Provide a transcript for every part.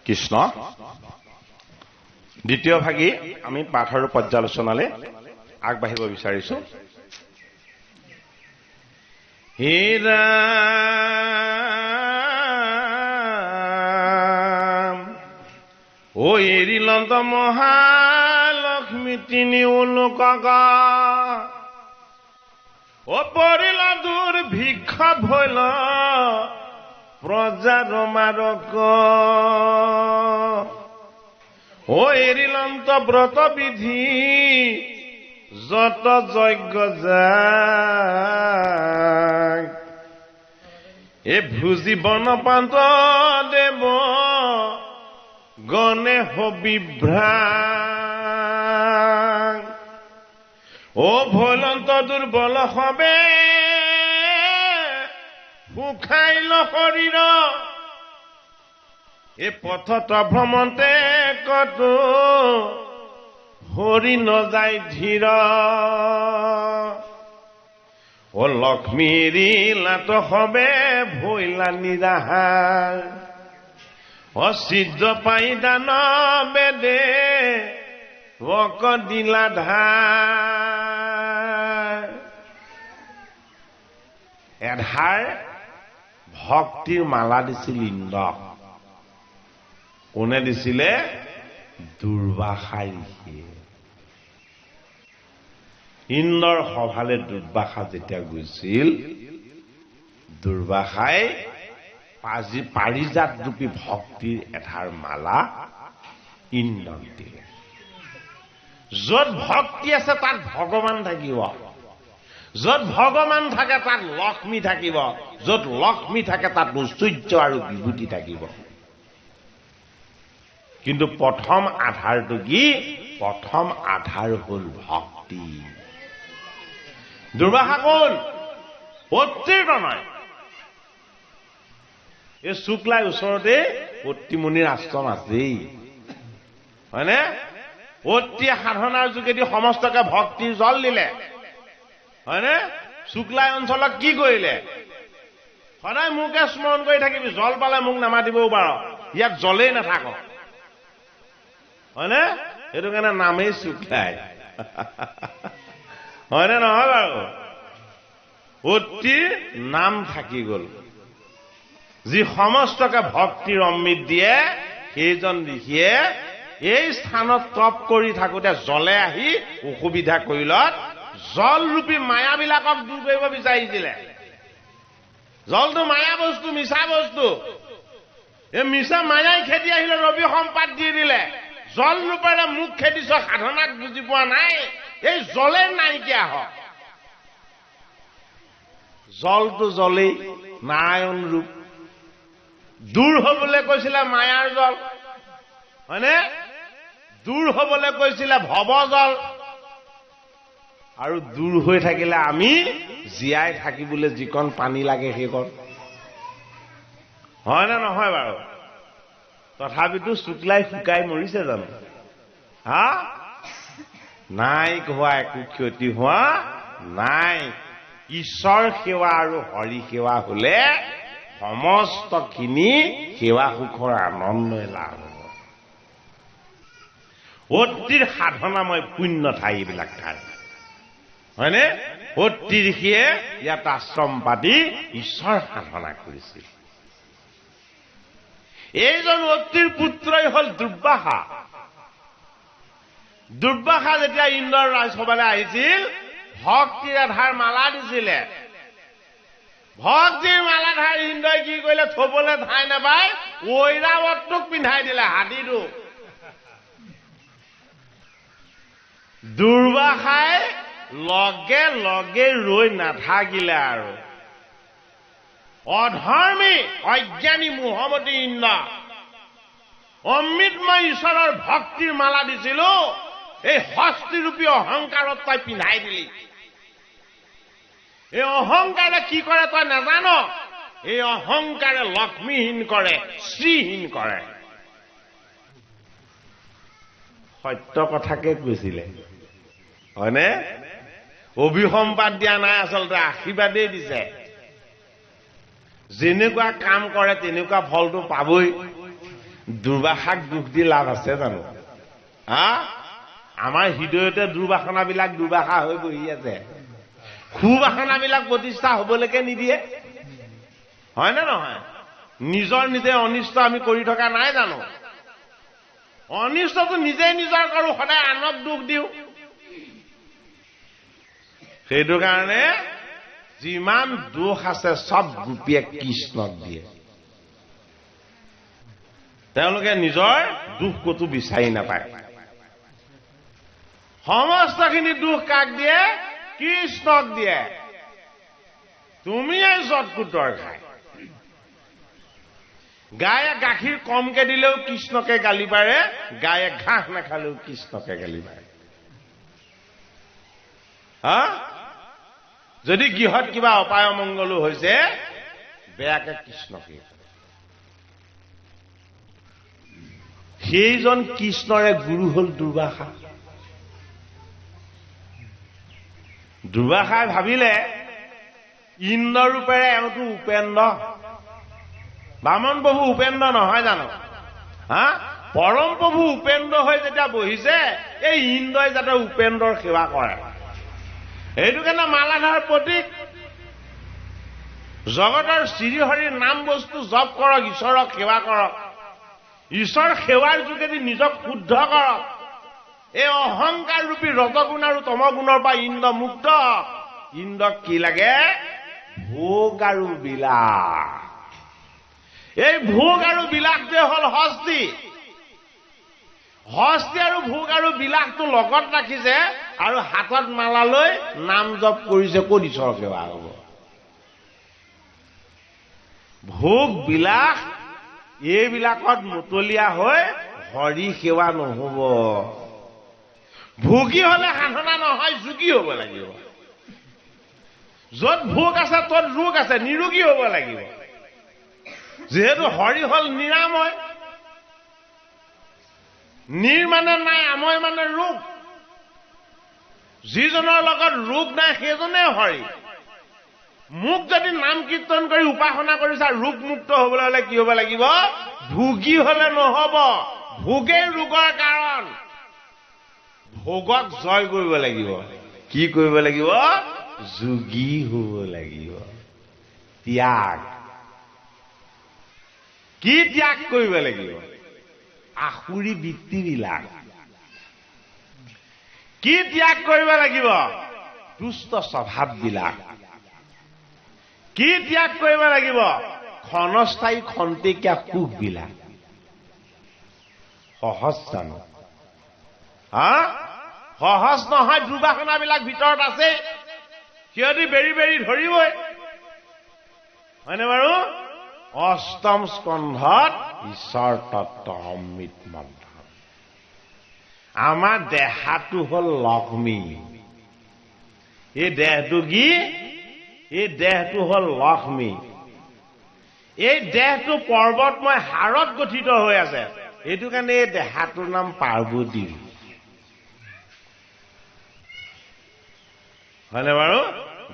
কৃষ্ণ দ্বিতীয় ভাগী আমি পাঠ আৰু পৰ্যালোচনালৈ আগবাঢ়িব বিচাৰিছো। হে ৰাম ও এৰিলন্ত মহালক্ষ্মী তিনি ওলোকক ও পৰিল দুৰ্ভিক্ষ ভৈল প্ৰজাৰ মাৰক ও এৰিলন্ত ব্ৰত বিধি যত যজ্ঞ যায় এ ভুজি বনপান্ত দেৱ গণে বিভ্ৰাং ও ভৈলন্ত দুৰ্বল হবে সুখাইল শৰীৰ এ পথত ভ্ৰমণতে কতো হৰি নযায় ধীৰ ও লক্ষ্মীৰি লাত হবে ভৈলা নিৰাহাৰ অচিদ্ৰ পাই দান বেদে ওক দিলা ধাৰ এধাৰ ভক্তিৰ মালা দিছিল ইন্দ্ৰক। কোনে দিছিলে? দুৰ্বাসা ঋষিয়ে। ইন্দ্ৰৰ সভালে দুৰ্বাসা যেতিয়া গৈছিল, দুৰ্বাসাই পাৰিজাত ৰূপী ভক্তিৰ এধাৰ মালা ইন্দ্ৰক দিলে। য'ত ভক্তি আছে তাত ভগৱান থাকিব, য'ত ভগৱান থাকে তাত লক্ষ্মী থাকিব, য'ত লক্ষ্মী থাকে তাত ঐশ্বৰ্য আৰু বিভূতি থাকিব। কিন্তু প্ৰথম আধাৰটো কি? প্ৰথম আধাৰ হ'ল ভক্তি। দুৰ্বাসা কোন? অত্ৰিৰ নহয়। এই শুক্লাই ওচৰতে অত্ৰিমুনিৰ আশ্ৰম আছেই, হয়নে? অত্ৰিয়ে সাধনাৰ যোগেদি সমস্তকে ভক্তিৰ জল দিলে, হয়নে? শুক্লাই অঞ্চলত কি কৰিলে? সদায় মোকে স্মৰণ কৰি থাকিবি, জল পালে মোক নামাতিবও পাৰ, ইয়াত জলেই নাথাকক, হয়নে? সেইটো কাৰণে নামেই শুক্লাই, হয়নে নহয় বাৰু? অত্ৰিৰ নাম থাকি গল। যি সমস্তকে ভক্তিৰ অমৃত দিয়ে সেইজন ঋষিয়ে এই স্থানত তপ কৰি থাকোতে জলে আহি অসুবিধা কৰিলত জলৰূপী মায়াবিলাকক দূৰ কৰিব বিচাৰিছিলে। জলটো মায়া বস্তু, মিছা বস্তু। এই মিছা মায়াই খেদি আহিলে, ৰবি সম্পাদ দি দিলে। জল ৰূপেৰে মুখ খেদিছ, সাধনাক বুজি পোৱা নাই, এই জলে নাইকিয়া হওক। জলটো জলেই, নাৰায়ণ ৰূপ। দূৰ হবলৈ কৈছিলে মায়াৰ জল, হয়নে? দূৰ হবলৈ কৈছিলে ভৱ জল। আৰু দূৰ হৈ থাকিলে আমি জীয়াই থাকিবলৈ যিকণ পানী লাগে সেইকণ, হয়নে নহয় বাৰু? তথাপিতো শুক্লাই শুকাই মৰিছে জানো? হা? নাই হোৱা, একো ক্ষতি হোৱা নাই। ঈশ্বৰ সেৱা আৰু হৰি সেৱা হলে সমস্তখিনি সেৱা সুখৰ আনন্দই লাভ হ'ব। অত্ৰিৰ সাধনাময় পুণ্য ঠাই এইবিলাক ঠাই, হয়নে? অত্ৰি ঋষিয়ে ইয়াত আশ্ৰম পাতি ঈশ্বৰ সাধনা কৰিছিল। এইজন অত্ৰিৰ পুত্ৰই হল দুৰ্বাসা। দুৰ্বাসা যেতিয়া ইন্দ্ৰৰ ৰাজসভালৈ আহিছিল, ভক্তিৰ আধাৰ মালা দিছিলে। ভক্তিৰ মালাধাৰ ইন্দ্ৰই কি কৰিলে? থবলৈ ঠাই নাপায় ঐৰাৱতটোক পিন্ধাই দিলে, হাতীটো। দুৰ্বাসাই লগে লগে ৰৈ নাথাকিলে আৰু অধৰ্মী অজ্ঞানী মোহমতী ইন্দ্ৰ, অমৃতময় ঈশ্বৰৰ ভক্তিৰ মালা দিছিলো, এই হস্তিৰূপী অহংকাৰত তই পিন্ধাই দিলি। এই অহংকাৰে কি কৰে তই নাজান? এই অহংকাৰে লক্ষ্মীহীন কৰে, শ্ৰীহীন কৰে। সত্য কথাকে কৈছিলে, হয়নে? অভিসম্পাদ দিয়া নাই, আচলতে আশীৰ্বাদেই দিছে। যেনেকুৱা কাম কৰে তেনেকুৱা ফলটো পাবই। দুৰ্বাসাক দুখ দি লাভ আছে জানো? আমাৰ হৃদয়তে দুৰ্বাসনাবিলাক দুৰ্বাসা হৈ বহি আছে। সুবাসনাবিলাক প্ৰতিষ্ঠা হবলৈকে নিদিয়ে, হয় নে নহয়? নিজৰ নিজে অনিষ্ট আমি কৰি থকা নাই জানো? অনিষ্টটো নিজে নিজৰ কৰো, সদায় আনক দুখ দিওঁ। সেইটো কাৰণে যিমান দোষ আছে সব গোপীয়ে কৃষ্ণক দিয়ে। তেওঁলোকে নিজৰ দুখ কতো বিচাৰি নাপায়। সমস্তখিনি দুখ কাক দিয়ে? কৃষ্ণক দিয়ে। তুমি এই জটকুটৰ খাই গায়ে গাখীৰ কমকে দিলেও কৃষ্ণকে গালি পাৰে, গায়ে ঘাঁহ নাখালেও কৃষ্ণকে গালি পাৰে। যদি গৃহত কিবা অপায় অমংগলো হৈছে বেয়াকে কৃষ্ণকে। সেইজন কৃষ্ণৰে গুৰু হল দুৰ্বাসা। দুৰ্বাসাই ভাবিলে ইন্দ্ৰ ৰূপেৰে এওঁটো উপেন্দ্ৰ। বামন প্ৰভু উপেন্দ্ৰ নহয় জানো? পৰম প্ৰভু উপেন্দ্ৰ হৈ যেতিয়া বহিছে, এই ইন্দ্ৰই যাতে উপেন্দ্ৰৰ সেৱা কৰে। সেইটো কাৰণে মালাধাৰ প্ৰতীক। জগতৰ শ্ৰীহৰিৰ নাম বস্তু জপ কৰক, ঈশ্বৰক সেৱা কৰক। ঈশ্বৰ সেৱাৰ যোগেদি নিজক শুদ্ধ কৰক। এই অহংকাৰ ৰূপী ৰজগুণ আৰু তমগুণৰ পৰা ইন্দ্ৰ মুক্ত। ইন্দ্ৰক কি লাগে? ভোগ আৰু বিলাস। এই ভোগ আৰু বিলাসটোৱে হল হস্তি। হস্তি আৰু ভোগ আৰু বিলাসটো লগত ৰাখিছে আৰু হাতত মালা লৈ নাম জপ কৰিছে। ক'ত ঈশ্বৰ সেৱা হ'ব? ভোগ বিলাস এইবিলাকত মুতলীয়া হৈ হৰি সেৱা নহব। ভোগী হলে সাধনা নহয়, যোগী হব লাগিব। যত ভোগ আছে তত ৰোগ আছে, নিৰোগী হব লাগিব। যিহেতু হৰি হল নিৰাময়। নিৰ মানে নাই, আময় মানে ৰোগ। যিজনৰ লগত ৰোগ নাই সেইজনে হৰি। মোক যদি নাম কীৰ্তন কৰি উপাসনা কৰিছা, ৰোগ মুক্ত হবলৈ হলে কি হব লাগিব? ভোগী হলে নহব। ভোগেই ৰোগৰ কাৰণ। ভোগক জয় কৰিব লাগিব। কি কৰিব লাগিব? যোগী হব লাগিব। ত্যাগ। কি ত্যাগ কৰিব লাগিব? আসুৰী বৃত্তিবিলাক। কি ত্যাগ কৰিব লাগিব? দুষ্ট স্বভাৱবিলাক। কি ত্যাগ কৰিব লাগিব? ক্ষণস্থায়ী খন্তেকীয়া সুখবিলাক। সহজ জানো? সহজ নহয়। দুৰ্বাসনাবিলাক ভিতৰত আছে, সিহঁতি বেৰি বেৰি ধৰিবই, হয়নে বাৰু? অষ্টম স্কন্ধত ঈশ্বৰ তত্ত্ব অমৃত মন্থন। আমাৰ দেহাটো হল লক্ষ্মী। এই দেহটো কি? এই দেহটো হল লক্ষ্মী। এই দেহটো পৰ্বতময় হাড়ত গঠিত হৈ আছে। এইটো কাৰণে এই দেহাটোৰ নাম পাৰ্বতী, হয়নে বাৰু?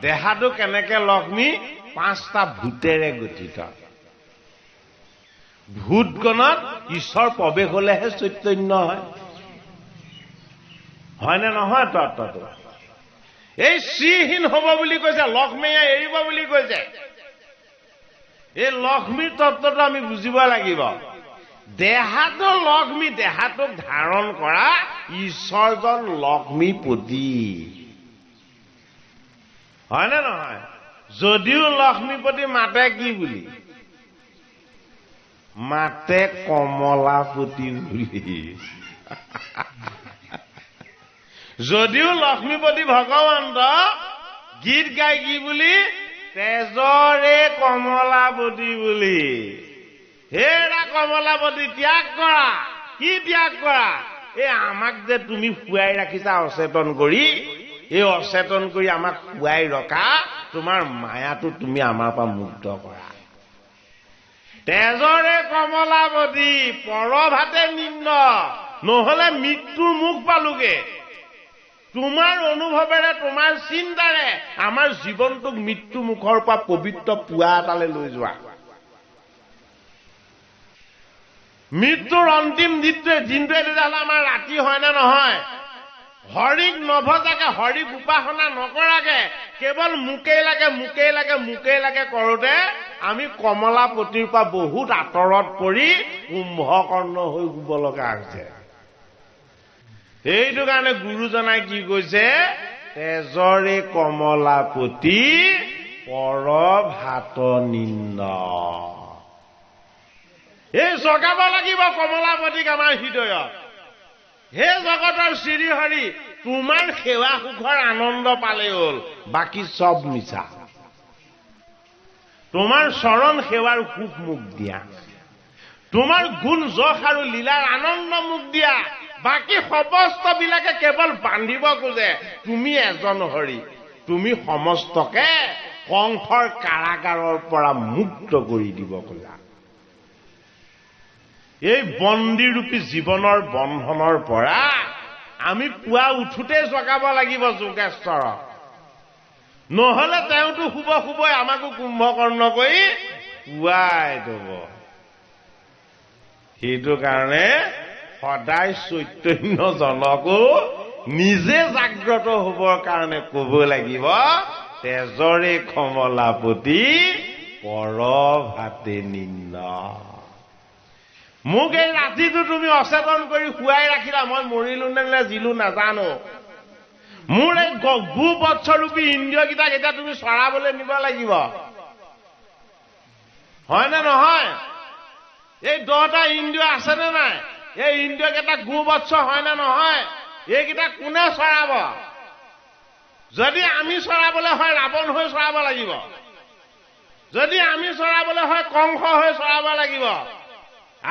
দেহাটো কেনেকে লক্ষ্মী? 5টা ভূতেৰে গঠিত। ভূতগণত ঈশ্বৰ প্ৰৱেশ হলেহে চৈতন্য হয়, হয়নে নহয়? তত্ত্বটো এই শ্ৰীহীন হব বুলি কৈছে, লক্ষ্মীয়ে এৰিব বুলি কৈছে। এই লক্ষ্মীৰ তত্ত্বটো আমি বুজিব লাগিব। দেহাটো লক্ষ্মী, দেহাটোক ধাৰণ কৰা ঈশ্বৰজন লক্ষ্মীপতি, হয়নে নহয়? যদিও লক্ষ্মীপতি মাতে কি বুলি? মাতে কমলাপতি বুলি। যদিও লক্ষ্মীপতি ভগৱন্ত গীত গাই কি বুলি? তেজৰে কমলাপতি বুলি। হেৰা কমলাপতি, ত্যাগ কৰা। কি ত্যাগ কৰা? এই আমাক যে তুমি শুৱাই ৰাখিছা অচেতন কৰি, এই অচেতন কৰি আমাক শুৱাই ৰখা তোমাৰ মায়াটো তুমি আমাৰ পৰা মুক্ত কৰা। তেজৰে কমলাপতি, পৰভাতে নিম্ন, নহলে মৃত্যুৰ মুখ পালোগে। তোমাৰ অনুভৱেৰে, তোমাৰ চিন্তাৰে আমাৰ জীৱনটোক মৃত্যু মুখৰ পৰা পবিত্ৰ পুৱা এটালৈ লৈ যোৱা। মৃত্যুৰ অন্তিম দিনটোৱে তেতিয়াহ'লে আমাৰ ৰাতি হয় নে নহয়? হৰিক নভজাকে, হৰিক উপাসনা নকৰাকে কেৱল মোকেই লাগে কৰোঁতে আমি কমলাপতিৰ পৰা বহুত আঁতৰত পৰি কুম্ভকৰ্ণ হৈ শুব লগা হৈছে। সেইটো কাৰণে গুৰুজনাই কি কৈছে? তেজৰে কমলাপতি পৰ ভাত নিন্দ। এই জগাব লাগিব কমলাপতিক আমাৰ হৃদয়ত। হে জগতৰ শ্ৰীহৰি, তোমাৰ সেৱা সুখৰ আনন্দ পালে হ'ল, বাকী চব মিছা। তোমাৰ চৰণ সেৱাৰ সুখ মোক দিয়া, তোমাৰ গুণ যশ আৰু লীলাৰ আনন্দ মোক দিয়া, বাকী সমস্ত বিলাকে কেৱল বান্ধিব খোজে তুমি এজন হৰি, তুমি সমস্তকে কংসৰ কাৰাগাৰৰ পৰা মুক্ত কৰি দিব খোজা। এই বন্দীৰূপী জীৱনৰ বন্ধনৰ পৰা আমি পুৱা উঠোতে জগাব লাগিব যোগেশ্বৰক। নহলে তেওঁতো শুবই আমাকো কুম্ভকৰ্ণ কৰি পুৱাই দিব। সেইটো কাৰণে সদায় চৈতন্যজনকো নিজে জাগ্ৰত হবৰ কাৰণে কব লাগিব, তেজৰে কমলাপতি পৰ ভাতে নিন্দ। মোক এই ৰাতিটো তুমি অচেতন কৰি শুৱাই ৰাখিলা, মই মৰিলো নে জিলো নাজানো। মোৰ এই ভূবৎসৰূপী ইন্দ্ৰিয়কেইটাক এতিয়া তুমি চৰাবলৈ নিব লাগিব, হয় নে নহয়? এই 10টা ইন্দ্ৰিয় আছে নে নাই? এই ইন্দ্ৰিয়কেইটা গোবৎস হয় নে নহয়? এইকেইটা কোনে চৰাব? যদি আমি চৰাবলৈ হয় ৰাৱণ হৈ চৰাব লাগিব, যদি আমি চৰাবলৈ হয় কংস হৈ চৰাব লাগিব,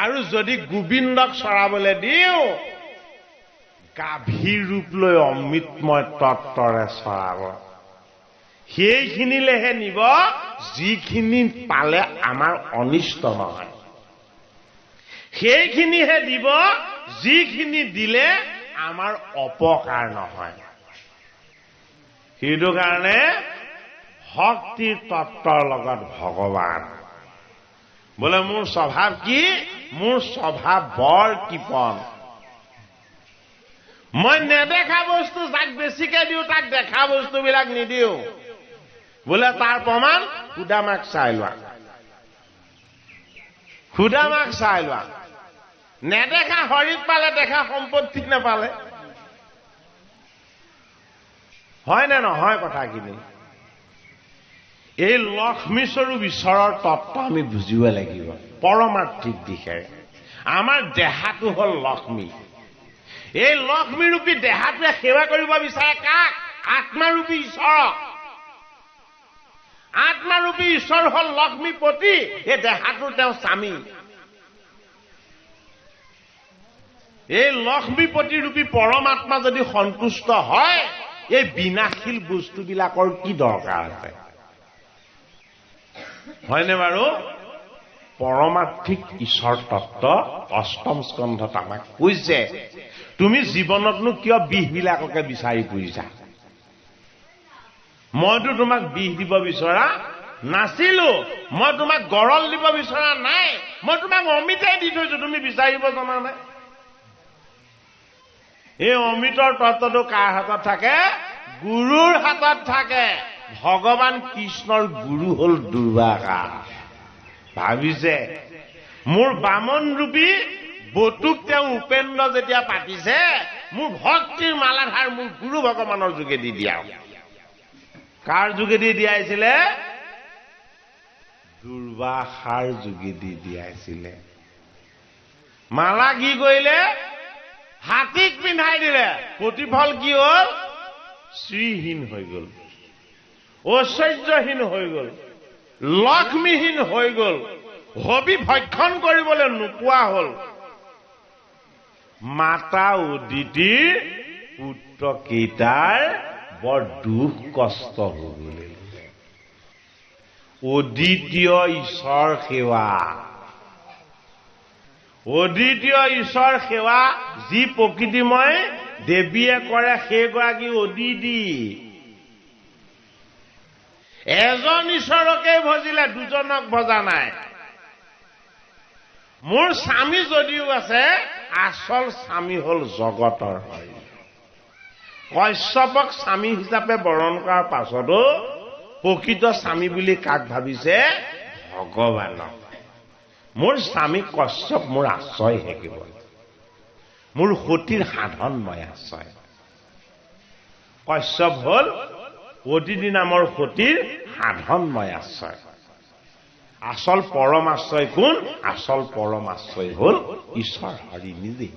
আৰু যদি গোবিন্দক চৰাবলৈ দিওঁ গাভীৰ ৰূপ লৈ অমৃতময় তত্ত্বৰে চৰাব। সেইখিনিলেহে নিব যিখিনি পালে আমাৰ অনিষ্ট নহয়, সেইখিনিহে দিব যিখিনি দিলে আমাৰ অপকাৰ নহয়। সেইটো কাৰণে শক্তিৰ তত্ত্বৰ লগত ভগৱান বোলে মোৰ স্বভাৱ কি? মোৰ স্বভাৱ বৰ কৃপণ। মই নেদেখা বস্তু যাক বেছিকে দিওঁ তাক দেখা বস্তুবিলাক নিদিওঁ। বোলে তাৰ প্ৰমাণ সুদামাক চাই লোৱা, সুদামাক চাই লোৱা। নেদেখা হৰিক পালে, দেখা সম্পত্তি নাপালে। হয় নে নহয় কথাখিনি? এই লক্ষ্মীস্বৰূপ ঈশ্বৰৰ তত্ত্ব আমি বুজিব লাগিব পৰমাৰ্থিক দিশেৰে। আমাৰ দেহাটো হ'ল লক্ষ্মী। এই লক্ষ্মীৰূপী দেহাটোৱে সেৱা কৰিব বিচাৰে কাক? আত্মাৰূপী ঈশ্বৰক। আত্মাৰূপী ঈশ্বৰ হ'ল লক্ষ্মীপতি, এই দেহাটোৰ তেওঁ স্বামী। এই লক্ষ্মীপতিৰূপী পৰমাত্মা যদি সন্তুষ্ট হয়, এই বিনাশীল বস্তুবিলাকৰ কি দৰকাৰ আছে? হয়নে বাৰু? পৰমাৰ্থিক ঈশ্বৰ তত্ত্ব অষ্টম স্কন্ধত আমাক কৈছে, তুমি জীৱনতনো কিয় বিষবিলাককে বিচাৰি ফুৰিছা? মইতো তোমাক বিষ দিব বিচৰা নাছিলো, মই তোমাক গৰল দিব বিচৰা নাই, মই তোমাক অমিতাই দি থৈছো, তুমি বিচাৰিব জনা নাই। এই অমিতৰ তত্ত্বটো কাৰ হাতত থাকে? গুৰুৰ হাতত থাকে। ভগৱান কৃষ্ণৰ গুৰু হ'ল দুৰ্বাসা। ভাবিছে মোৰ বামন ৰূপী বটুক তেওঁ উপেন্দ্ৰ যেতিয়া পাতিছে, মোৰ ভক্তিৰ মালাধাৰ মোৰ গুৰু ভগৱানৰ যোগেদি দিয়া। কাৰ যোগেদি দিয়াইছিলে? দুৰ্বাসাৰ যোগেদি দিয়াইছিলে। মালা কি কৰিলে? হাতীক পিন্ধাই দিলে। প্ৰতিফল কি হ'ল? শ্ৰীহীন হৈ গল, ঐশ্বৰ্যহীন হৈ গল, লক্ষ্মীহীন হৈ গল, হবি ভক্ষণ কৰিবলৈ নোপোৱা হ'ল। মাতা উদিতিৰ পুত্ৰ কেইটাৰ বৰ দুখ কষ্ট হ'ল। অদ্বিতীয় ঈশ্বৰ সেৱা, অদ্বিতীয় ঈশ্বৰ সেৱা যি প্ৰকৃতিময় দেৱীয়ে কৰে সেইগৰাকী অদিতি। এজন ঈশ্বৰকে ভজিলে, দুজনক ভজা নাই। মোৰ স্বামী যদিও আছে আচল স্বামী হল জগতৰ হৰি কশ্যপক স্বামী হিচাপে বৰণ কৰাৰ পাছতো প্ৰকৃত স্বামী বুলি কাক ভাবিছে ভগৱানক মোৰ স্বামী কশ্যপ মোৰ আশ্ৰয় হে কেৱল মোৰ সতীৰ সাধন মই আশ্ৰয় কশ্যপ হল অদিতি নামৰ সতীৰ সাধন মই আশ্ৰয় আসল পৰম আশ্ৰয় কোন আসল পৰম আশ্ৰয় হল ঈশ্বৰ হৰি নিজে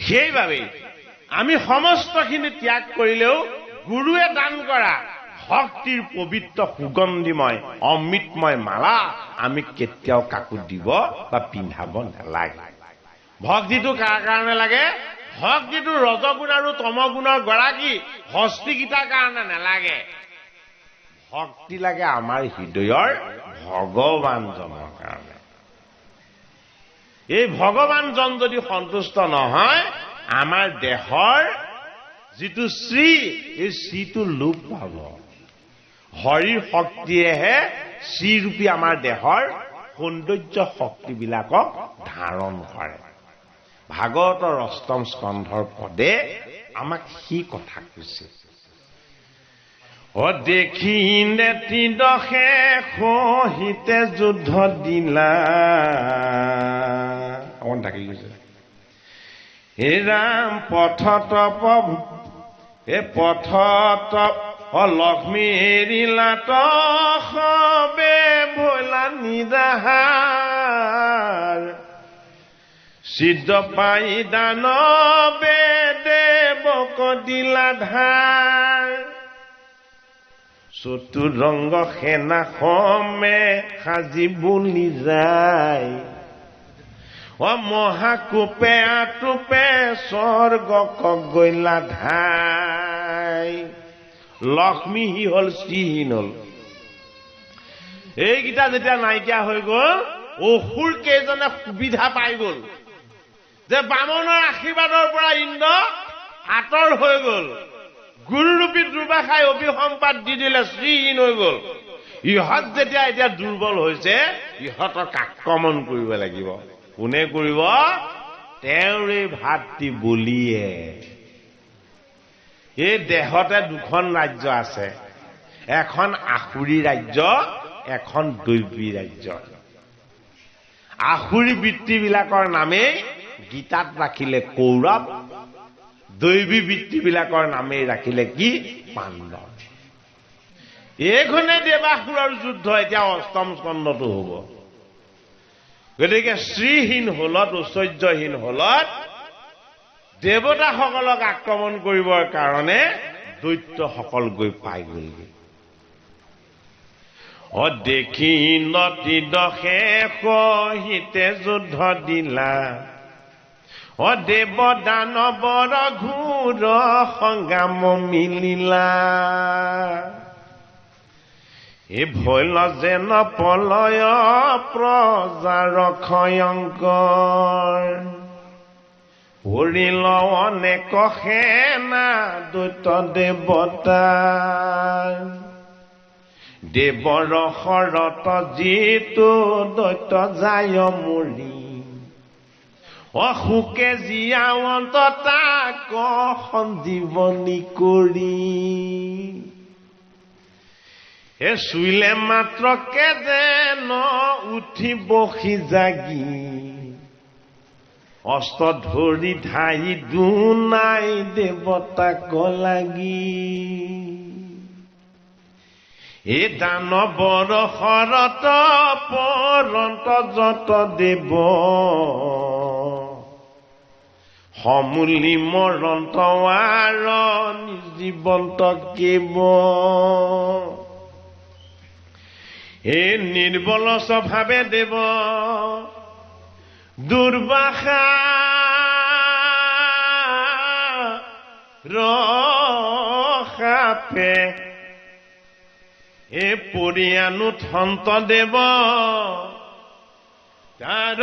সেইভাবে আমি সমস্তখিনি ত্যাগ কৰিলেও গুৰুৱে দান কৰা ভক্তিৰ পবিত্ৰ সুগন্ধিময় অমৃতময় মালা আমি কেতিয়াও কাকো দিব বা পিন্ধাব নালাগে ভক্তিটো কাৰ কাৰণে লাগে ভক্তিটো ৰজগুণ আৰু তমগুণৰ গৰাকী হস্তিকিটাৰ কাৰণে নালাগে ভক্তি লাগে আমাৰ হৃদয়ৰ ভগৱানজনৰ কাৰণে এই ভগৱানজন যদি সন্তুষ্ট নহয় আমাৰ দেহৰ যিটো শ্ৰী এই শ্ৰীটো লোপ পাব হৰিৰ শক্তিয়েহে শ্ৰীৰূপী আমাৰ দেহৰ সৌন্দৰ্য শক্তিবিলাকক ধাৰণ কৰে ভাগৱতৰ অষ্টম স্কন্ধৰ পদে আমাক সি কথা কৈছে দেখি নেতি দশে সহিতে যুদ্ধ দিলা অকণ থাকি গৈছে হে ৰাম পথত লক্ষ্মী এৰিলা তবে ভৈলা নিদাহাৰ সিদ্ধ পাই দানবে দেৱক দিলা ধাৰ চতুৰংগ সেনা সমে সাজি বুলি যায় মহাকূপে আটোপে স্বৰ্গক গৈলা ধাই লক্ষ্মী হি হল শ্ৰীহীন হল এইকেইটা যেতিয়া নাইকিয়া হৈ গল অসুৰ কেইজনে সুবিধা পাই গল যে বামনৰ আশীৰ্বাদৰ পৰা ইন্দ্ৰ আঁতৰ হৈ গল গুৰুৰূপী দুৰ্বাসাই অভিসম্পাদ দি দিলে শ্ৰীহীন হৈ গল ইহঁত যেতিয়া এতিয়া দুৰ্বল হৈছে ইহঁতক আক্ৰমণ কৰিব লাগিব কোনে কৰিব তেওঁৰে ভাতৃ বলিয়ে এই দেহতে দুখন ৰাজ্য আছে এখন আসুৰী ৰাজ্য এখন দৈৱী ৰাজ্য আসুৰী বৃত্তিবিলাকৰ নামেই গীতাত ৰাখিলে কৌৰৱ দৈৱী বৃত্তিবিলাকৰ নামেই ৰাখিলে কি পাণ্ডৱ এইখনে দেৱাসুৰৰ যুদ্ধ এতিয়া অষ্টম স্কন্ধটো হ'ব গতিকে শ্ৰীহীন হলত ঐশ্বৰ্যহীন হলত দেৱতাসকলক আক্ৰমণ কৰিবৰ কাৰণে দৈত্যসকল গৈ পাই গ'লগৈ দেখি নতি দশে সহিতে যুদ্ধ দিলা দেৱ দানৱৰ ঘোৰ সংগ্ৰাম মিলিলা এ ভৈল যেন পলয় প্ৰজাৰ ক্ষয়ংকৰ পৰিল অনেক সেনা দৈত দেৱতাৰ দেৱৰ শৰত যিটো দৈত যায় মৰি অসুকে জীয়াৱন্ত তাক সঞ্জীৱনী কৰি এ চুইলে মাত্ৰকে যেন উঠিব সিজাগি অস্ত্ৰ ধৰি ধাই দুনাই দেৱতাক লাগি এ দানৱৰ শৰত পৰন্ত যত দেৱ সমূলি মৰন্ত আৰ জীৱন্ত কেব এ নিৰ্বল স্বভাৱে দেৱ দুৰ্বাসা ৰখাপে এ পৰিয়ানুত সন্ত দেৱ তাৰ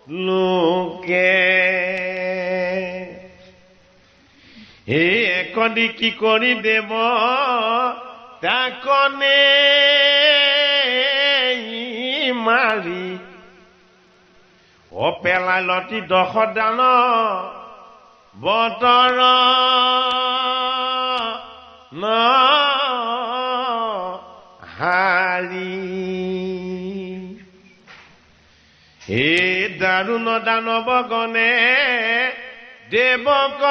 লোকে এই একদি কি কৰি দেৱ তাকনে মাৰি পেলাই লতি দশ দান বতৰ ন হাৰি হে দাৰুণ দানৱ গণে দেৱক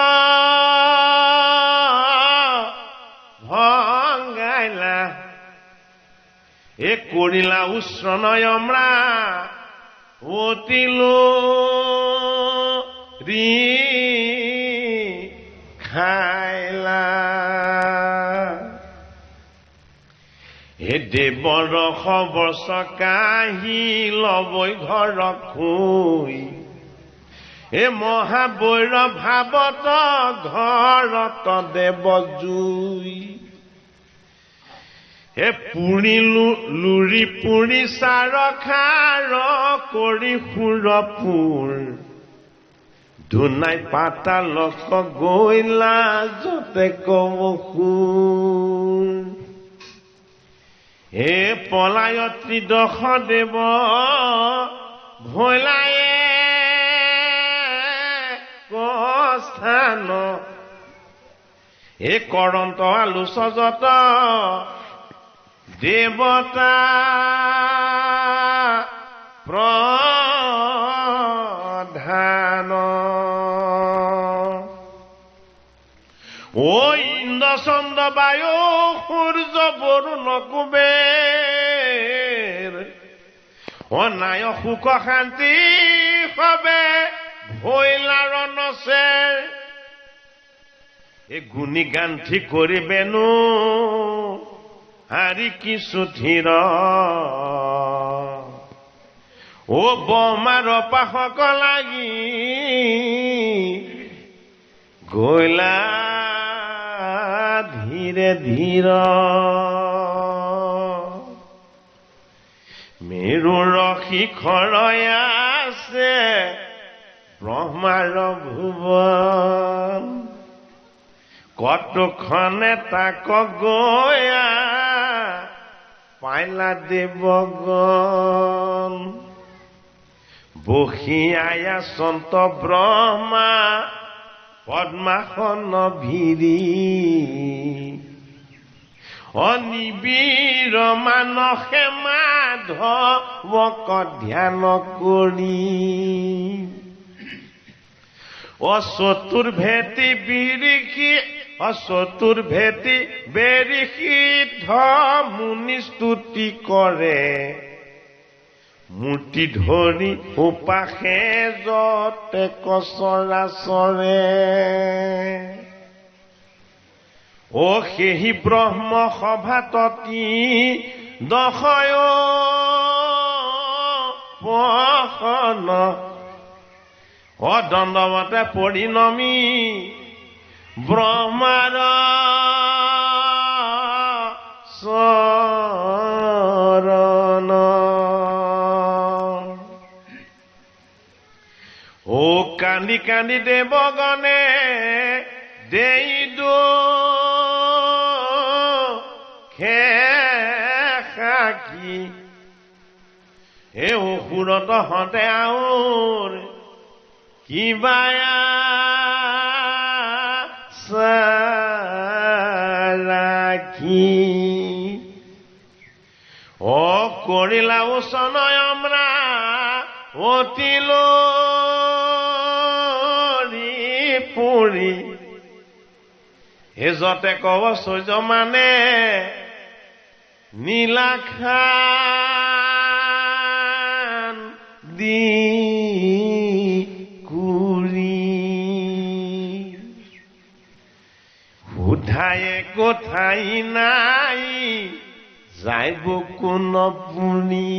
ভংগাইলা কৰিলা উচ্ৰ নয়ম্ৰা অতিলো ৰি খাইলা হে দেৱৰ খবৰ কাহি লবৈ ঘৰ খুই হে মহাবৈৰ ভাৱত ঘৰত দেৱ জুই হে পুৰিলো লুৰি পুৰি চাৰ খাৰ কৰি সুৰপুৰ ধুনাই পাতালক গৈলা যতে কমসুৰ হে পলায়ত্ৰী দশ দেৱ ভৈলায়ে কস্থান হে কৰন্ত আলোচযত দেৱতা প্ৰধান ঐ ইন্দ্ৰ চন্দ্ৰ বায়ু সূৰ্য বৰুণ কুবেৰ অনায় সুখ শান্তি সবে ভৈলাৰ নচেৰ এই গুণী গান্থি কৰিবেনো হাৰি কিছু ধীৰ ও বমাৰ পাশক লাগি গৈলা ধীৰে ধীৰ মেৰুৰ শিখৰয় আছে ব্ৰহ্মাৰ ভুৱন কতখনে তাক গয়া পাইলা দেৱগণ বসি আয়া সন্ত ব্ৰহ্মা পদ্মাসন ভিৰি অনিবীৰ মানসে মাধৱক ধ্যান কৰি চতুৰ্ভেটি বিৰিষি চতুৰ্ভেটি বেৰিষিদ্ধ মুনি স্তুতি কৰে মূৰ্তি ধৰি উপাসে যতে কচৰাচৰে ও সেহি ব্ৰহ্ম সভাততি দশয় পহন দণ্ডৱতে পৰিণমি ব্ৰহ্মাৰ চৰণ ও কান্দি কান্দি দেৱগণে দেই খেকি হে অসুৰত হতে আউৰ কিবা ৰাখি কৰিলা উচনয়ম্ৰা অতিলো পুৰি হে যতে কব সূৰ্য মানে নীলাখান দি সুধায়ে কোঠাই নাই যাইব কোন পুনি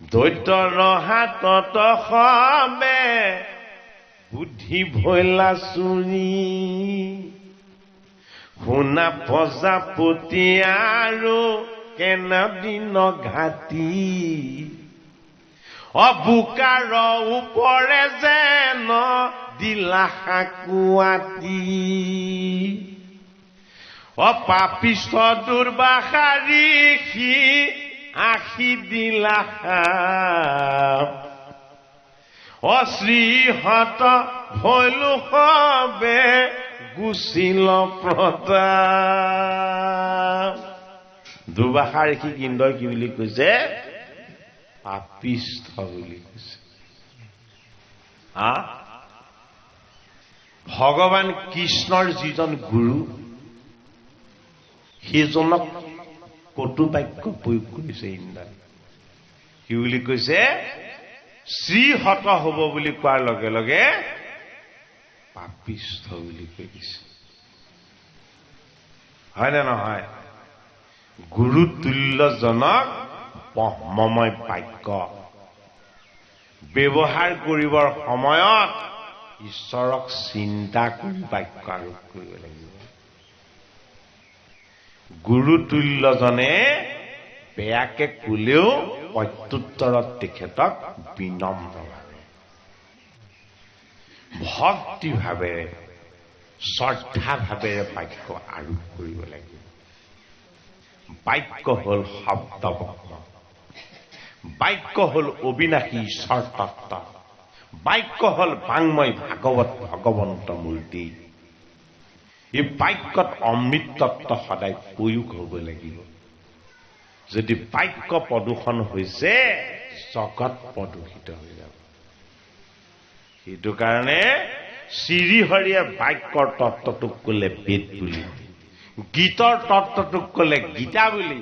দৈত্যৰ হাতত সবে বুদ্ধি ভৈলা চুৰি শুনা প্ৰজাপতি আৰু কেনদিন ঘাটি অবুকাৰ ওপৰে যেন দিলা হাকুৱাতি পাপিষ্ঠ দুৰ্বাসাৰী সি আশী দিলা শ্ৰীহত ভৈলো সবে গুচিল প্ৰতাপ। দুৰ্বাসা ঋষিক ইন্দ্ৰই কি বুলি কৈছে? পাপিষ্ঠ বুলি কৈছে। ভগৱান কৃষ্ণৰ যিজন গুৰু সেইজনক কটু বাক্য প্ৰয়োগ কৰিছে ইন্দ্ৰই। কি বুলি কৈছে? শ্ৰীহত হব বুলি কোৱাৰ লগে লগে পাপিষ্ঠ বুলি কৈ দিছে। হয় নে নহয়? গুৰুতুল্যজনক ব্ৰহ্মময় বাক্য ব্যৱহাৰ কৰিবৰ সময়ত ঈশ্বৰক চিন্তা কৰি বাক্য আৰোপ কৰিব লাগিব। গুৰুতুল্যজনে বেয়াকে কলেও প্ৰত্যুত্তৰত তেখেতক বিনম্ৰভাৱে ভক্তিভাৱেৰে শ্ৰদ্ধাভাৱেৰে বাক্য আৰোপ কৰিব লাগিব। বাক্য হল শব্দবক্ৰ, বাক্য হল অবিনাশী ঈশ্বৰ তত্ত্ব, বাক্য হল বাংময় ভাগৱত ভগৱন্ত মূৰ্তি। এই বাক্যত অমৃত তত্ত্ব সদায় প্ৰয়োগ হব লাগিব। যদি বাক্য প্ৰদূষণ হৈছে জগত প্ৰদূষিত হৈ যাব। সেইটো কাৰণে শ্ৰীহৰিয়ে বাক্যৰ তত্ত্বটোক কলে বেদ বুলি, গীতৰ তত্ত্বটোক কলে গীতা বুলি,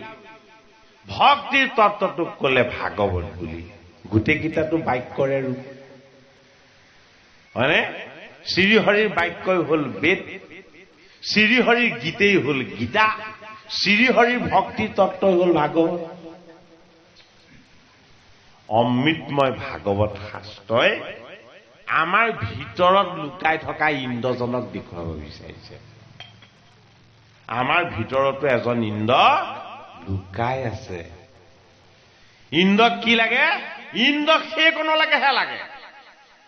ভক্তিৰ তত্ত্বটোক কলে ভাগৱত বুলি। গোটেই গীতাটো বাক্যৰে ৰূপ, হয়নে? শ্ৰীহৰিৰ বাক্যই হল বেদ, শ্ৰীহৰিৰ গীতেই হল গীতা, শ্ৰীহৰিৰ ভক্তিৰ তত্ত্বই হল ভাগৱত। অমৃতময় ভাগৱত শাস্ত্ৰই আমাৰ ভিতৰত লুকাই থকা ইন্দ্ৰজনক দেখুৱাব বিচাৰিছে। আমাৰ ভিতৰতো এজন ইন্দ্ৰ লুকাই আছে। ইন্দ্ৰক কি লাগে? ইন্দ্ৰক সেইকণলৈকেহে লাগে,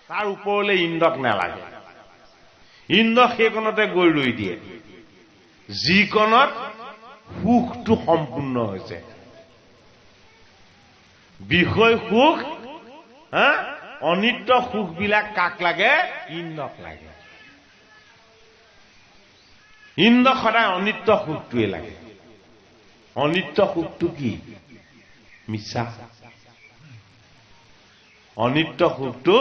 তাৰ ওপৰলৈ ইন্দ্ৰক নালাগে। ইন্দ্ৰক সেইকণতে গৈ ৰৈ দিয়ে যিকণত সুখটো সম্পূৰ্ণ হৈছে। বিষয় সুখ, অনিত্য সুখবিলাক কাক লাগে? ইন্দ্ৰক লাগে। ইন্দ্ৰক সদায় অনিত্য সুখটোৱে লাগে। অনিত্য সুখটো কি? মিছা। অনিত্য সুখটো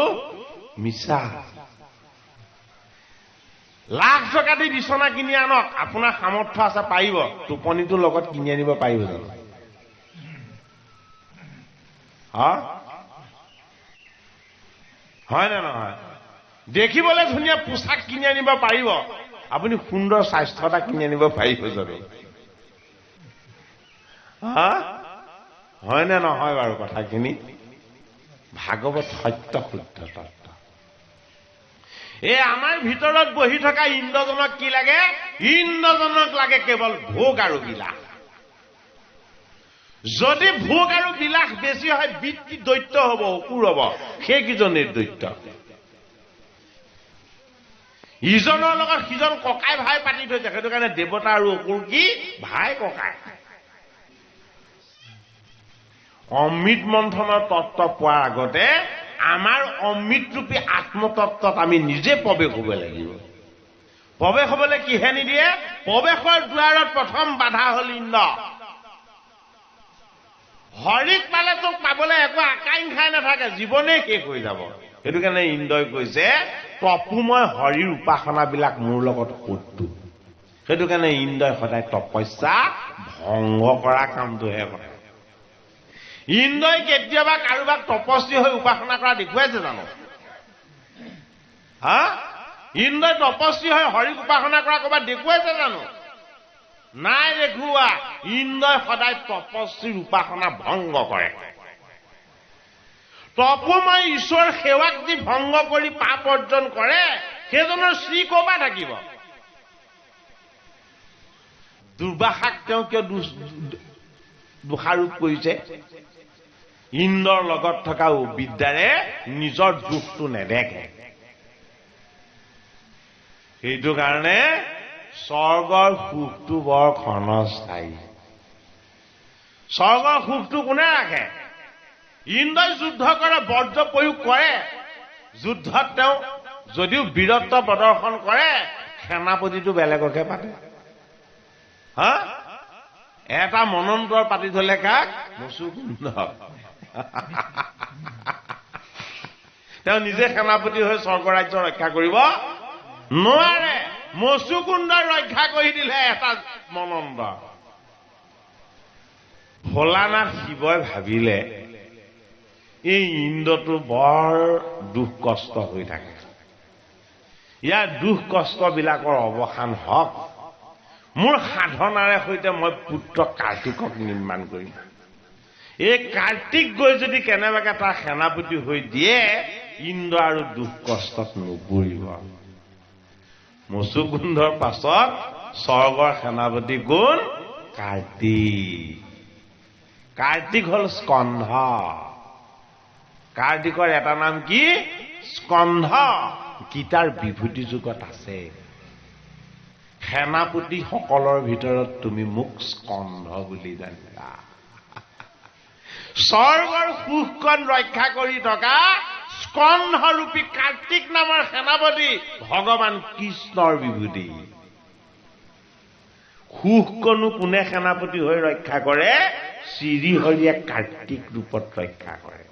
মিছা। লাখ টকা দি বিচনা কিনি আনক, আপোনাৰ সামৰ্থ্য আছে, পাৰিব? টোপনিটোৰ লগত কিনি আনিব পাৰিব জানো? হয় নে নহয়? দেখিবলৈ ধুনীয়া পোছাক কিনি আনিব পাৰিব, আপুনি সুন্দৰ স্বাস্থ্য এটা কিনি আনিব পাৰিব জানো? হয় নে নহয় বাৰু কথাখিনি? ভাগৱত সত্য শুদ্ধ তত্ত্ব। এই আমাৰ ভিতৰত বহি থকা ইন্দ্ৰজনক কি লাগে? ইন্দ্ৰজনক লাগে কেৱল ভোগ আৰু বিলাস। যদি ভোগ আৰু বিলাস বেছি হয়, বৃত্তি দৈত্য হব, অসুৰ হব। সেইকেইজনেই দৈত্য। ইজনৰ লগত সিজন ককাই ভাই পাতি থৈছে। সেইটো কাৰণে দেৱতা আৰু অসুৰ কি? ভাই ককাই। অমৃত মন্থনৰ তত্ত্ব পোৱাৰ আগতে আমাৰ অমৃতৰূপী আত্মতত্ত্বত আমি নিজে প্ৰৱেশ হ'ব লাগিব। প্ৰৱেশ হ'বলৈ কিহে নিদিয়ে? প্ৰৱেশৰ দুৱাৰত প্ৰথম বাধা হল ইন্দ্ৰ। হৰিক পালে তোক পাবলৈ একো আকাংক্ষাই নাথাকে, জীৱনেই শেষ হৈ যাব। সেইটো কাৰণে ইন্দ্ৰই কৈছে, তপোময় হৰিৰ উপাসনাবিলাক মোৰ লগত শত্ৰু। সেইটো কাৰণে ইন্দ্ৰই সদায় তপস্যা ভংগ কৰা কামটোহে কৰে। ইন্দ্ৰই কেতিয়াবা কাৰোবাক তপস্বী হৈ উপাসনা কৰা দেখুৱাইছে জানো? ইন্দ্ৰই তপস্বী হৈ হৰিক উপাসনা কৰা ক'ৰবাত দেখুৱাইছে জানো? নাই দেখুওৱা। ইন্দ্ৰই সদায় তপস্বীৰ উপাসনা ভংগ কৰে। তপোময় ঈশ্বৰ সেৱাক যি ভংগ কৰি পাপ অৰ্জন কৰে, সেইজনৰ শ্ৰী ক'বা থাকিব? দুৰ্বাসাক তেওঁ কিয় দোষাৰোপ কৰিছে? ইন্দ্ৰৰ লগত থকা বিদ্যাৰে নিজৰ দোষটো নেদেখে। সেইটো কাৰণে স্বৰ্গৰ সুখটো বৰ ক্ষণস্থায়ী। স্বৰ্গৰ সুখটো কোনে ৰাখে? ইন্দ্ৰই যুদ্ধ কৰে, বৰ্জ্য প্ৰয়োগ কৰে। যুদ্ধত তেওঁ যদিও বীৰত্ব প্ৰদৰ্শন কৰে, সেনাপতিটো বেলেগকহে পাতে। হা, এটা মনন্তৰ পাতি থলে কাক? মুচুকুন্দক। তেওঁ নিজে সেনাপতি হৈ স্বৰ্গৰাজ্য ৰক্ষা কৰিব নোৱাৰে। মুচুকুন্দক ৰক্ষা কৰি দিলে এটা মনন্দ। ভোলানাথ শিৱই ভাবিলে এই ইন্দ্ৰটো বৰ দুখ কষ্ট হৈ থাকে, ইয়াৰ দুখ কষ্টবিলাকৰ অৱসান হওক, মোৰ সাধনাৰে সৈতে মই পুত্ৰ কাৰ্তিকক নিৰ্মাণ কৰিম। এই কাৰ্তিক গৈ যদি কেনেবাকে তাৰ সেনাপতি হৈ দিয়ে, ইন্দ্ৰ আৰু দুখ কষ্টত নপৰিব। মুচুকুন্দৰ পাছত স্বৰ্গৰ সেনাপতি কোন? কাৰ্তিক। কাৰ্তিক হল স্কন্ধ। কাৰ্তিকৰ এটা নাম কি? স্কন্ধ। গীতাৰ বিভূতি যুগত আছে। সেনাপতি সকলৰ ভিতৰত তুমি মোক স্কন্ধ বুলি জানিবা। স্বৰ্গৰ সুখখন ৰক্ষা কৰি থকা স্কন্ধৰূপী কাৰ্তিক নামৰ সেনাপতি ভগৱান কৃষ্ণৰ বিভূতি। সুখকনো কোনে সেনাপতি হৈ ৰক্ষা কৰে? শ্ৰীহৰিয়ে কাৰ্তিক ৰূপত ৰক্ষা কৰে।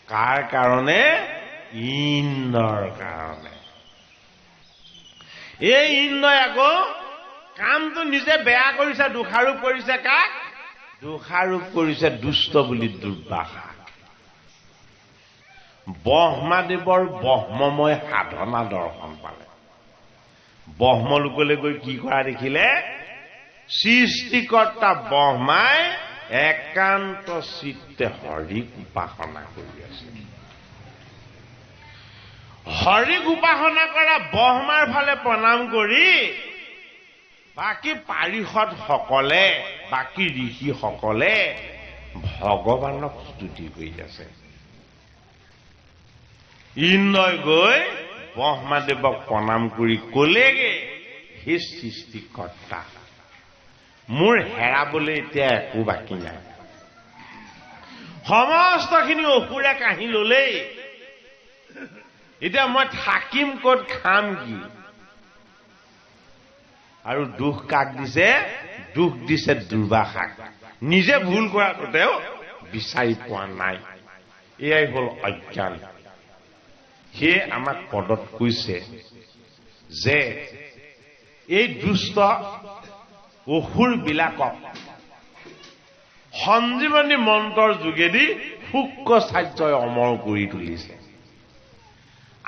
কাৰ কাৰণে? ইন্দ্ৰৰ কাৰণে। এই ইন্দ্ৰই আকৌ কামটো নিজে বেয়া কৰিছে, দোষাৰোপ কৰিছে। কাক দোষাৰোপ কৰিছে? দুষ্ট বুলি দুৰ্বাসা। ব্ৰহ্মাদেৱৰ ব্ৰহ্মময় সাধনা দৰ্শন পালে। ব্ৰহ্মলোকলৈ গৈ কি কৰা দেখিলে? সৃষ্টিকৰ্তা ব্ৰহ্মাই একান্ত চিত্তে হৰিক উপাসনা কৰি আছে। হৰিক উপাসনা কৰা ব্ৰহ্মাৰ ফালে প্ৰণাম কৰি বাকী পাৰিষদ সকলে, বাকী ঋষি সকলে ভগৱানক স্তুতি কৰি আছে। ইন্দ্ৰই গৈ ব্ৰহ্মাদেৱক প্ৰণাম কৰি কলেগে, হে সৃষ্টিকৰ্তা, মোৰ হেৰাবলৈ এতিয়া একো বাকী নাই। সমস্তখিনি অসুৰে কাঢ়ি ললেই, এতিয়া মই থাকিম ক'ত, খাম কি? আৰু দুখ কাক দিছে? দুখ দিছে দুৰ্বাসাক। নিজে ভুল কৰাটোতেও বিচাৰি পোৱা নাই। এয়াই হল অজ্ঞান। সেয়ে আমাক পদত কৈছে যে এই দুষ্ট অসুৰ বিলাকক সঞ্জীৱনী মন্ত্ৰৰ যোগেদি শুক্ৰাচাৰ্যই অমৰ কৰি তুলিছে।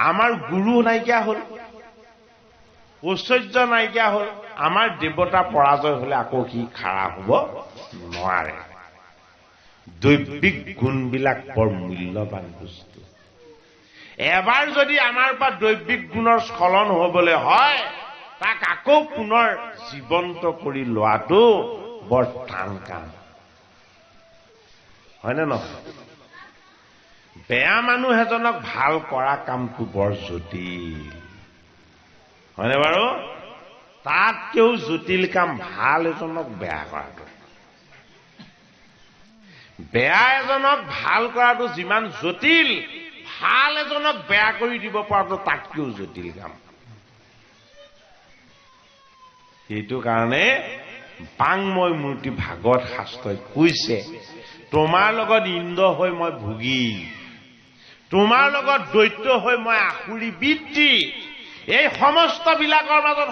আমাৰ গুৰু নাইকিয়া হল, ঐশ্বৰ্য নাইকিয়া হল। আমাৰ দেৱতা পৰাজয় হলে আকৌ সি খাৰা হব নোৱাৰে। দৈবিক গুণবিলাক বৰ মূল্যৱান বস্তু। এবাৰ যদি আমাৰ পৰা দৈবিক গুণৰ স্খলন হবলৈ হয়, তাক আকৌ পুনৰ জীৱন্ত কৰি লোৱাটো বৰ টান কাম, হয়নে নহয়? বেয়া মানুহ এজনক ভাল কৰা কামটো বৰ জটিল, হয়নে বাৰু? তাতকেও জটিল কাম ভাল এজনক বেয়া কৰাটো। বেয়া এজনক ভাল কৰাটো যিমান জটিল, ভাল এজনক বেয়া কৰি দিব পৰাটো তাতকেও জটিল কাম। সেইটো কাৰণে বাংময় মূৰ্তি ভাগৱত শাস্ত্ৰই কৈছে, তোমাৰ লগত ইন্দ্ৰ হৈ মই ভোগী, তোমাৰ লগত দৈত্য হৈ মই আসুৰী বৃত্তি, এই সমস্ত বিলাকৰ মাজত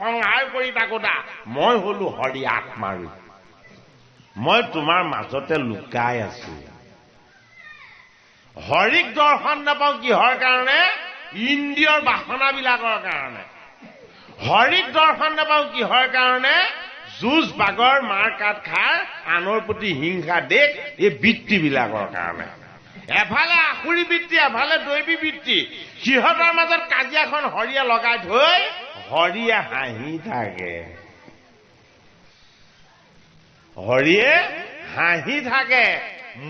সংহাৰ কৰি থাকোঁতা মই হলো হৰি আত্মাৰূপ। মই তোমাৰ মাজতে লুকাই আছো। হৰিক দৰ্শন নাপাওঁ কিহৰ কাৰণে? ইন্দ্ৰিয়ৰ বাসনাবিলাকৰ কাৰণে। হৰিক দৰ্শন নাপাওঁ কিহৰ কাৰণে? যুঁজ বাগৰ মাৰ কাট খাৰ আনৰ প্ৰতি হিংসা দেশ, এই বৃত্তিবিলাকৰ কাৰণে। এফালে আসুৰী বৃত্তি, এফালে দৈবী বৃত্তি, সিহঁতৰ মাজত কাজিয়াখন হৰিয়ে লগাই থৈ হৰিয়ে হাঁহি থাকে। হৰিয়ে হাঁহি থাকে,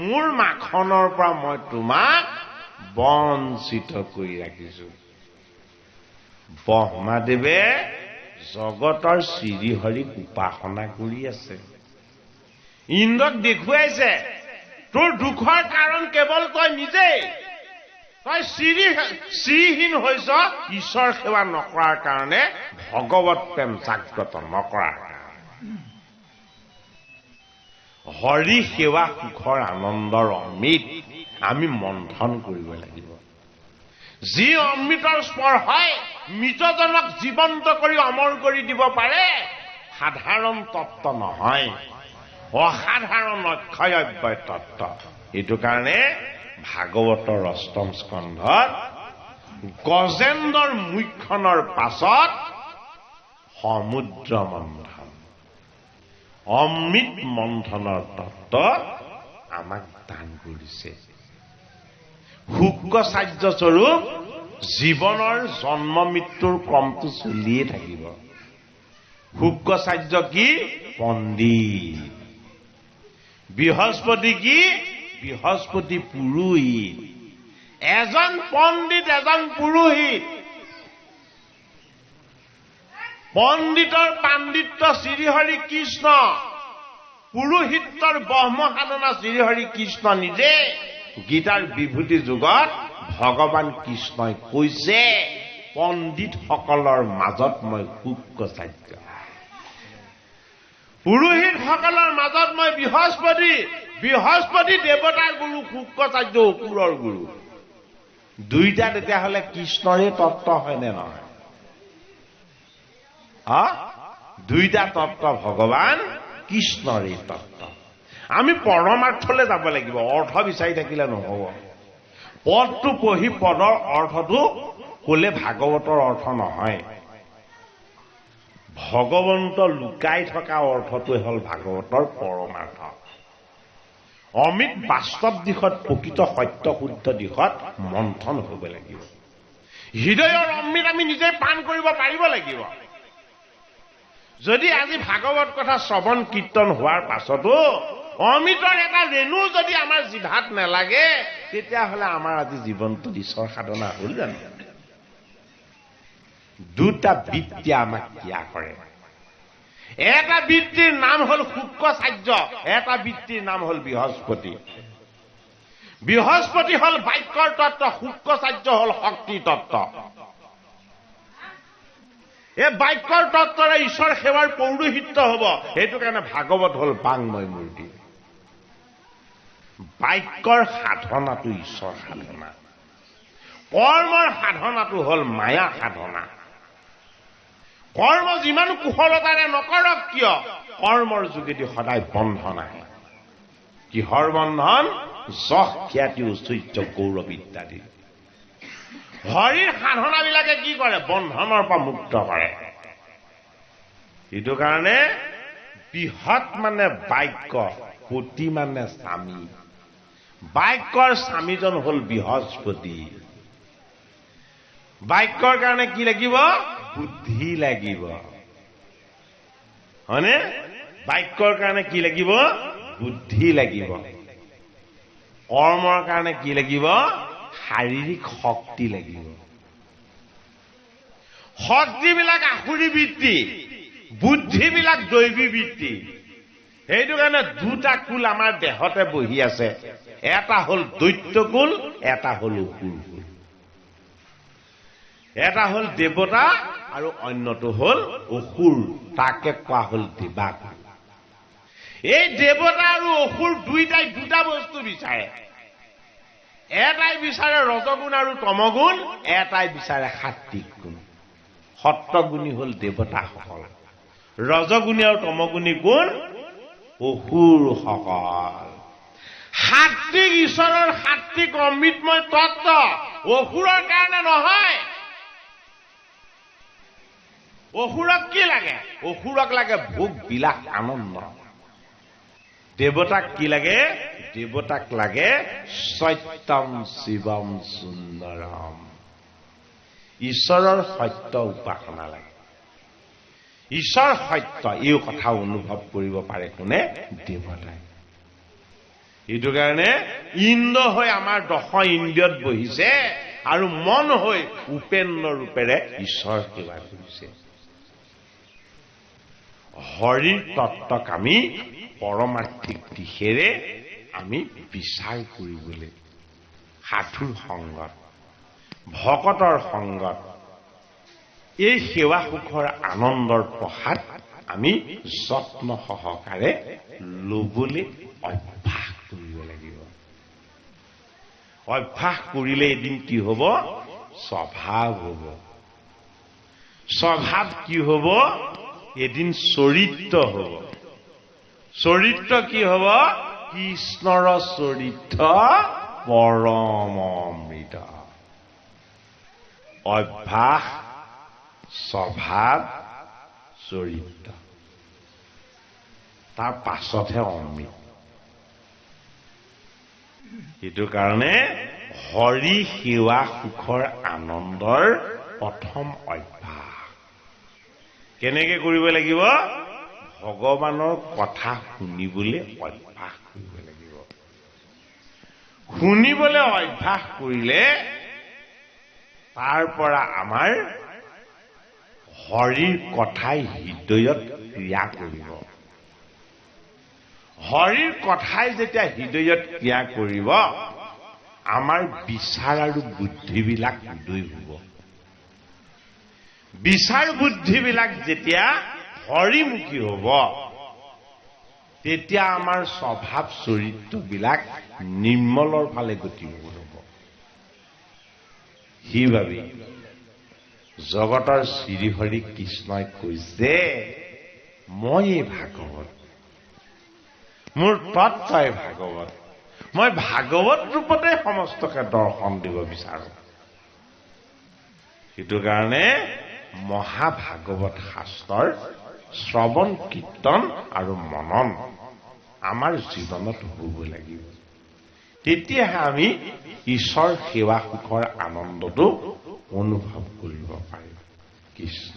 মোৰ মাখনৰ পৰা মই তোমাক বঞ্চিত কৰি ৰাখিছো। ব্ৰহ্মাদেৱে জগতৰ শ্ৰীহৰিক উপাসনা কৰি আছে। ইন্দ্ৰক দেখুৱাইছে তোৰ দুখৰ কাৰণ কেৱল তই নিজেই। তই শ্ৰীহীন হৈছ ঈশ্বৰ সেৱা নকৰাৰ কাৰণে, ভগৱত প্ৰেম জাগ্ৰত নকৰাৰ কাৰণে। হৰি সেৱা সুখৰ আনন্দৰ অমৃত আমি মন্থন কৰিব লাগিব। যি অমৃতৰ স্পৰ্শই মৃতজনক জীৱন্ত কৰি অমৰ কৰি দিব পাৰে, সাধাৰণ তত্ত্ব নহয়, অসাধাৰণ অক্ষয় অব্যয় তত্ত্ব। এইটো কাৰণে ভাগৱতৰ অষ্টম স্কন্ধত গজেন্দ্ৰৰ মুখখনৰ পাছত সমুদ্ৰ মন্থন, অমৃত মন্থনৰ তত্ত্ব আমাক দান কৰিছে। শুক্ৰচাৰ্য স্বৰূপ জীৱনৰ জন্ম মৃত্যুৰ ক্ৰমটো চলিয়ে থাকিব। শুক্ৰচাৰ্য কি? পণ্ডিত। বৃহস্পতি কি? বৃহস্পতি পুৰোহিত। এজন পণ্ডিত, এজন পুৰোহিত। পণ্ডিতৰ পাণ্ডিত্য শ্ৰীহৰি কৃষ্ণ, পুৰোহিতৰ ব্ৰহ্ম সাধনা শ্ৰীহৰি কৃষ্ণ নিজে। গীতাৰ বিভূতি যুগত ভগৱান কৃষ্ণই কৈছে, পণ্ডিতসকলৰ মাজত মই শুক্ৰচাৰ্য, পুৰোহিতসকলৰ মাজত মই বৃহস্পতি। বৃহস্পতি দেৱতাৰ গুৰু, শুক্ৰচাৰ্য অসুৰৰ গুৰু। দুইটা তেতিয়াহ'লে কৃষ্ণৰে তত্ত্ব হয়নে নহয়? দুইটা তত্ত্ব ভগৱান কৃষ্ণৰে তত্ত্ব। আমি পৰমাৰ্থলৈ যাব লাগিব, অৰ্থ বিচাৰি থাকিলে নহব। পদটো পঢ়ি পদৰ অৰ্থটো কলে ভাগৱতৰ অৰ্থ নহয়। ভগৱন্ত লুকাই থকা অৰ্থটোৱে হ'ল ভাগৱতৰ পৰমাৰ্থ। অমৃত বাস্তৱ দিশত, প্ৰকৃত সত্য শুদ্ধ দিশত মন্থন হ'ব লাগিব। হৃদয়ৰ অমৃত আমি নিজে পান কৰিব পাৰিব লাগিব। যদি আজি ভাগৱত কথা শ্ৰৱণ কীৰ্তন হোৱাৰ পাছতো অমৃতৰ এটা ৰেণু যদি আমাৰ জিভাত নালাগে, তেতিয়াহ'লে আমাৰ আজি জীৱনটো ঈশ্বৰ সাধনা হ'ল জানো? দুটা বৃত্তি আমাক ক্ৰিয়া কৰে। এটা বৃত্তিৰ নাম হ'ল শুক্ৰচাৰ্য, এটা বৃত্তিৰ নাম হ'ল বৃহস্পতি। বৃহস্পতি হ'ল বাক্যৰ তত্ত্ব, শুক্ৰচাৰ্য হ'ল শক্তি তত্ত্ব। এই বাক্যৰ তত্ত্বৰে ঈশ্বৰ সেৱাৰ পৌৰোহিত্য হ'ব। সেইটো কাৰণে ভাগৱত হ'ল বাংময় মূৰ্তি। বাক্যৰ সাধনাটো ঈশ্বৰ সাধনা, কৰ্মৰ সাধনাটো হ'ল মায়া সাধনা। কৰ্ম যিমান কুশলতাৰে নকৰক কিয়, কৰ্মৰ যোগেদি সদায় বন্ধন আহে। কিহৰ বন্ধন? যশ খ্যাতি ঐশ্বৰ্য গৌৰৱ ইত্যাদি। হৰিৰ সাধনাবিলাকে কি কৰে? বন্ধনৰ পৰা মুক্ত কৰে। এইটো কাৰণে বৃহৎ মানে বাক্য, পতি মানে স্বামী। বাক্যৰ স্বামীজন হ'ল বৃহস্পতি। বাক্যৰ কাৰণে কি লাগিব? বুদ্ধি লাগিব, হয়নে? বাক্যৰ কাৰণে কি লাগিব? বুদ্ধি লাগিব। কৰ্মৰ কাৰণে কি লাগিব? শাৰীৰিক শক্তি লাগিব। শক্তিবিলাক আসুৰী বৃত্তি, বুদ্ধিবিলাক দৈৱী বৃত্তি। সেইটো কাৰণে দুটা কুল আমাৰ দেহতে বহি আছে। এটা হ'ল দৈত্য কুল, এটা হ'ল অসুৰ কুল। এটা হ'ল দেৱতা আৰু অন্যটো হ'ল অসুৰ, তাকে কোৱা হ'ল দেৱাকুল। এই দেৱতা আৰু অসুৰ দুইটাই দুটা বস্তু বিচাৰে। এটাই বিচাৰে ৰজগুণ আৰু তমগুণ, এটাই বিচাৰে সাত্বিক গুণ। সত্ত্বগুণী হ'ল দেৱতাসকল, ৰজগুণী আৰু তমগুণী গুণ অসুৰসকল। সাত্বিক ঈশ্বৰৰ সাত্বিক অমৃতময় তত্ত্ব অসুৰৰ কাৰণে নহয়। অসুৰক কি লাগে? অসুৰক লাগে ভোগ বিলাস আনন্দ। দেৱতাক কি লাগে? দেৱতাক লাগে সত্যম শিৱম সুন্দৰম। ঈশ্বৰৰ সত্য উপাসনা লাগে। ঈশ্বৰ সত্য, এই কথা অনুভৱ কৰিব পাৰে কোনে? দেৱতাই। এইটো কাৰণে ইন্দ্ৰ হৈ আমাৰ 10 ইন্দ্ৰিয়ত বহিছে। আৰু মন হৈ উপেন্দ্ৰ ৰূপেৰে ঈশ্বৰ সেৱা কৰিছে। হৰিৰ তত্ত্বক আমি পৰমাৰ্থিক দিশেৰে আমি বিচাৰ কৰিবলৈ সাধুৰ সংগত, ভকতৰ সংগত এই সেৱা সুখৰ আনন্দৰ প্ৰসাদ আমি যত্ন সহকাৰে লবলৈ অভ্যাস কৰিব লাগিব। অভ্যাস কৰিলে এদিন কি হব? স্বভাৱ হব। স্বভাৱ কি হব? এদিন চৰিত্ৰ হব। চৰিত্ৰ কি হব? কৃষ্ণৰ চৰিত্ৰ পৰম অমৃত। অভ্যাস, স্বভাৱ, চৰিত্ৰ, তাৰ পাছতহে অমৃত। সেইটো কাৰণে হৰি সেৱা সুখৰ আনন্দৰ প্ৰথম অভ্যাস কেনেকে কৰিব লাগিব? ভগৱানৰ কথা শুনিবলৈ অভ্যাস কৰিব লাগিব। শুনিবলৈ অভ্যাস কৰিলে তাৰ পৰা আমাৰ হৰিৰ কথাই হৃদয়ত ক্ৰিয়া কৰিব। হৰিৰ কথাই যেতিয়া হৃদয়ত ক্ৰিয়া কৰিব, আমাৰ বিচাৰ আৰু বুদ্ধিবিলাক উদয় হ'ব। বিচাৰ বুদ্ধিবিলাক যেতিয়া হৰিমুখী হ'ব, তেতিয়া আমাৰ স্বভাৱ চৰিত্ৰবিলাক নিৰ্মলৰ ফালে গতি হ'ব। সেইবাবে জগতৰ শ্ৰীহৰি কৃষ্ণই কৈছে, মই ভাগৱত, মোৰ তত্ত্বই ভাগৱত, মই ভাগৱত ৰূপতে সমস্তকে দৰ্শন দিব বিচাৰো। সেইটো কাৰণে মহাভাগৱত শাস্ত্ৰৰ শ্ৰৱণ, কীৰ্তন আৰু মনন আমাৰ জীৱনত হ'ব লাগিব। তেতিয়াহে আমি ঈশ্বৰ সেৱা সুখৰ আনন্দটো অনুভৱ কৰিব পাৰিম। কৃষ্ণ।